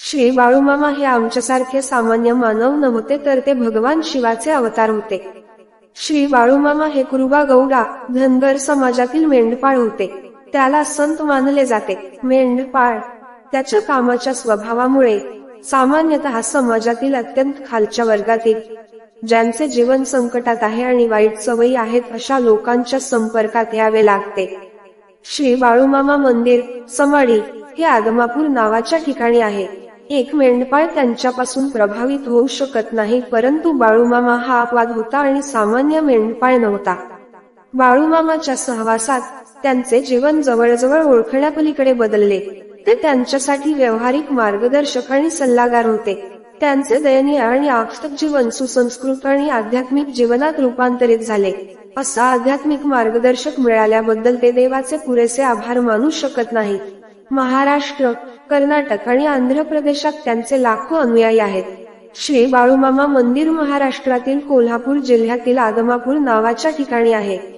श्री बाळूमामा हे आमच्यासारखे सामान्य मानव नव्हते, तर ते भगवान शिवाचे अवतार होते. श्री बाळूमामा हे कुरुबा गौडा धनगर समाजातील मेंढपाळ होते. त्याला संत मानले जाते. मेंढपाळ त्याच्या कामाच्या स्वभावामुळे सामान्यतः समाजातील अत्यंत खालच्या वर्गातील, ज्यांचे जीवन संकटात आहे आणि वाईट सवयी आहेत, अशा लोकांच्या संपर्कात यावे लागते. श्री बाळूमामा मंदिर समाडी हे आदमापूर नावाच्या ठिकाणी आहे. एक मेंढपाळ त्यांच्यापासून प्रभावित होऊ शकत नाही, परंतु बाळूमामा हा अपवाद होता आणि सामान्य मेंढपाळ नव्हता. बाळूमामाच्या सहवासात त्यांचे जीवन जवळजवळ ओळखण्यापलीकडे बदलले. ते त्यांच्यासाठी व्यावहारिक मार्गदर्शक आणि सल्लागार होते. त्यांचे दयनीय आणि आक्षतक जीवन सुसंस्कृत आणि आध्यात्मिक जीवनात रूपांतरित झाले. असा आध्यात्मिक मार्गदर्शक मिळाल्याबद्दल ते देवाचे पुरेसे आभार मानू शकत नाहीत. महाराष्ट्र, कर्नाटक आणि आंध्र प्रदेशात त्यांचे लाखो अनुयायी आहेत. श्री बाळूमामा मंदिर महाराष्ट्रातील कोल्हापूर जिल्ह्यातील आदमापूर नावाच्या ठिकाणी आहे.